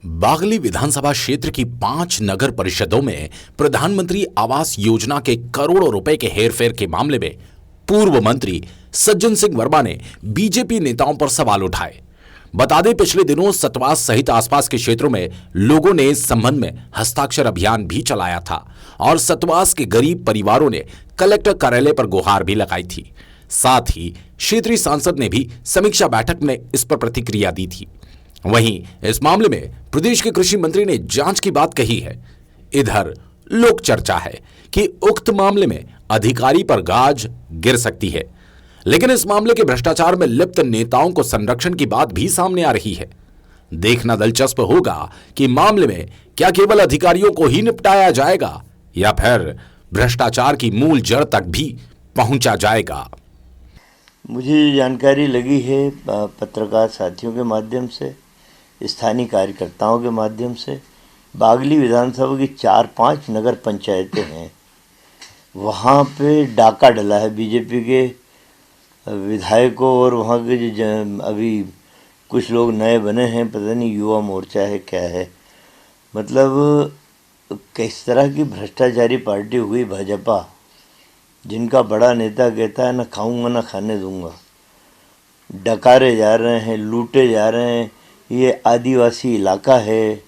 बागली विधानसभा क्षेत्र की 5 नगर परिषदों में प्रधानमंत्री आवास योजना के करोड़ों रुपए के हेरफेर के मामले में पूर्व मंत्री सज्जन सिंह वर्मा ने बीजेपी नेताओं पर सवाल उठाए। बता दें, पिछले दिनों सतवास सहित आसपास के क्षेत्रों में लोगों ने इस संबंध में हस्ताक्षर अभियान भी चलाया था और सतवास के गरीब परिवारों ने कलेक्टर कार्यालय पर गुहार भी लगाई थी। साथ ही क्षेत्रीय सांसद ने भी समीक्षा बैठक में इस पर प्रतिक्रिया दी थी। वहीं इस मामले में प्रदेश के कृषि मंत्री ने जांच की बात कही है। इधर लोक चर्चा है कि उक्त मामले में अधिकारी पर गाज गिर सकती है, लेकिन इस मामले के भ्रष्टाचार में लिप्त नेताओं को संरक्षण की बात भी सामने आ रही है। देखना दिलचस्प होगा कि मामले में क्या केवल अधिकारियों को ही निपटाया जाएगा या फिर भ्रष्टाचार की मूल जड़ तक भी पहुंचा जाएगा। मुझे जानकारी लगी है पत्रकार साथियों के माध्यम से, स्थानीय कार्यकर्ताओं के माध्यम से, बागली विधानसभा की 4-5 नगर पंचायतें हैं, वहाँ पे डाका डला है बीजेपी के विधायकों और वहाँ के जो अभी कुछ लोग नए बने हैं, पता नहीं युवा मोर्चा है क्या है, मतलब किस तरह की भ्रष्टाचारी पार्टी हुई भाजपा, जिनका बड़ा नेता कहता है ना खाऊंगा ना खाने दूंगा। डकारे जा रहे हैं, लूटे जा रहे हैं। ये आदिवासी इलाका है,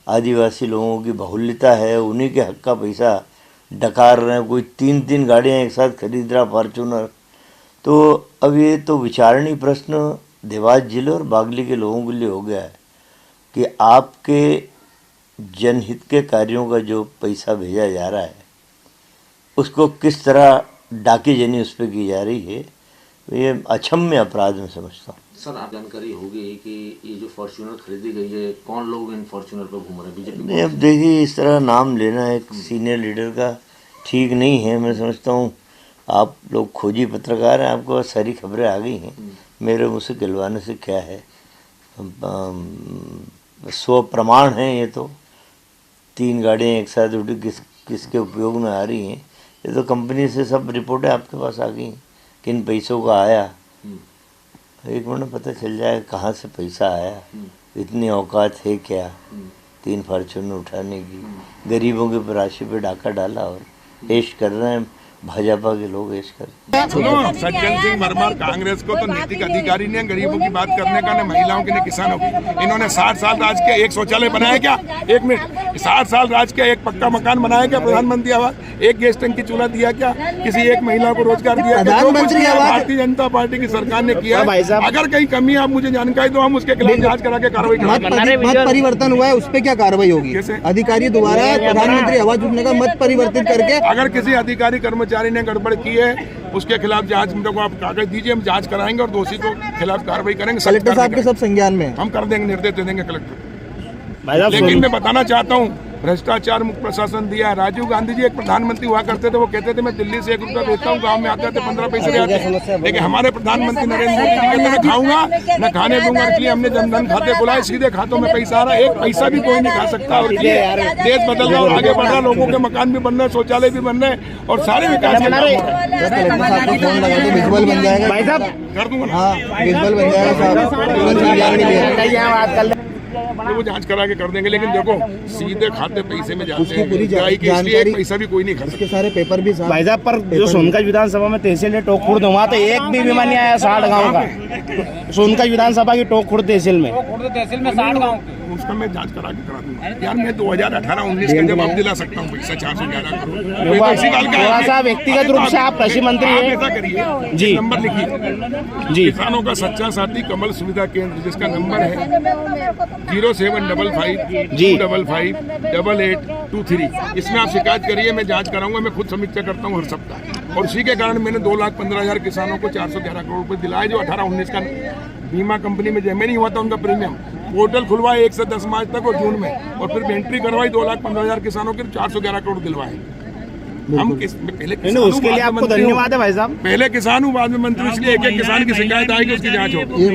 आदिवासी लोगों की बहुल्यता है, उन्हीं के हक का पैसा डकार रहे हैं। कोई 3-3 गाड़ियाँ एक साथ खरीद रहा फॉर्चूनर। तो अब ये तो विचारणीय प्रश्न देवास जिले और बागली के लोगों के लिए हो गया है कि आपके जनहित के कार्यों का जो पैसा भेजा जा रहा है उसको किस तरह डाकीजनी उस पर की जा रही है, ये अक्षम्य अपराध में समझता हूँ। सर, आप जानकारी होगी कि ये जो फॉर्च्यूनर खरीदी गई है, कौन लोग इन फॉर्च्यूनर पर घूम रहे हैं बीजेपी? नहीं, अब देखिए, इस तरह नाम लेना एक सीनियर लीडर का ठीक नहीं है। मैं समझता हूँ आप लोग खोजी पत्रकार हैं, आपको सारी खबरें आ गई हैं, मेरे मुँह से गिलवाने से क्या है। स्व प्रमाण है ये तो। 3 गाड़ियाँ एक साथ उठी किसके उपयोग में आ रही हैं, ये तो कंपनी से सब रिपोर्टें आपके पास आ गई, किन पैसों का आया। एक मिनट पता चल जाएगा कहाँ से पैसा आया। इतनी औकात है क्या 3 फॉर्च्यूनर उठाने की? गरीबों की राशि पे डाका डाला और ऐश कर रहे हैं, भाजपा के लोग ऐश कर रहे हैं। सुनो, सज्जन सिंह वर्मा कांग्रेस को तो नैतिक अधिकारी ने गरीबों की बात करने का, न महिलाओं की, न किसानों की। इन्होंने 60 साल राज किया, एक शौचालय बनाया क्या? 1 मिनट, 60 साल राज किया, एक पक्का मकान बनाया क्या? प्रधानमंत्री आवास, एक गैस टंकी चूल्हा दिया क्या? किसी एक महिला को रोजगार दिया क्या? भारतीय जनता पार्टी की सरकार ने किया। अगर कहीं कमी आप मुझे जानकारी दो, हम उसके खिलाफ जांच करा के कार्रवाई करेंगे। मत परिवर्तन हुआ है, उस पर क्या कार्रवाई होगी? अधिकारी द्वारा प्रधानमंत्री आवास योजना का मत परिवर्तित करके अगर किसी अधिकारी कर्मचारी ने गड़बड़ की है, उसके खिलाफ जांच को आप कागज दीजिए, हम जांच कराएंगे और दोषी को खिलाफ कार्रवाई करेंगे। कलेक्टर साहब के सब संज्ञान में हम कर देंगे, निर्देश दे देंगे कलेक्टर। लेकिन मैं बताना चाहता हूँ, भ्रष्टाचार मुक्त प्रशासन दिया है। राजीव गांधी जी एक प्रधानमंत्री हुआ करते थे, वो कहते थे मैं दिल्ली से 1 रुपया भेजता हूँ, गांव में आते थे 15 पैसे आते हैं। लेकिन हमारे प्रधानमंत्री नरेंद्र मोदी जी कहते हैं खाऊंगा न खाने दूंगा, इसलिए हमने जनधन खाते खुलाए, सीधे खातों में पैसा आ रहा है, 1 पैसा भी कोई नहीं खा सकता। और देश बदल रहा है, आगे बढ़ रहा, लोगों के मकान भी बन रहे, शौचालय भी बन रहे और सारे विकास कर दूंगा। तो वो जांच करा के कर देंगे। लेकिन देखो, सीधे खाते पैसे में जाते हैं, इसलिए 1 पैसा भी कोई नहीं खा सकता। सारे पेपर भी भाई साहब, पर जो सोनकच विधानसभा में तहसील है टोक खुर्द, वहाँ तो एक भी बीमा नहीं आया 60 गाँव का। सोनकच विधानसभा की टोक खुर्द तहसील में 60 गाँव, उसका मैं जांच करा के करा दूंगा। यार मैं 2018-19 का जवाब दिला सकता हूँ पैसा 411 करोड़। थोड़ा सा व्यक्तिगत रूप से आप कृषि मंत्री हैं, ऐसा करिए जी, नंबर लिखिए जी, किसानों का सच्चा साथी कमल सुविधा केंद्र, जिसका नंबर है 0755 255 8823। इसमें आप शिकायत करिए, मैं जांच कराऊंगा। मैं खुद समीक्षा करता हूँ हर सप्ताह, और इसी के कारण मैंने 2,15,000 किसानों को 411 करोड़ रुपए दिलाए। जो 18-19 का बीमा कंपनी में जमा नहीं हुआ था, उनका प्रीमियम पोर्टल खुलवाए 1 से 10 मार्च तक और जून में, और फिर एंट्री करवाई 2,15,000 किसानों के 411 करोड़ दिलवाए। हम पहले उसके लिए आपको धन्यवाद है भाई साहब। पहले किसान हूँ, बाद में मंत्री, इसलिए एक किसान की शिकायत आएगी, उसकी जांच होगी।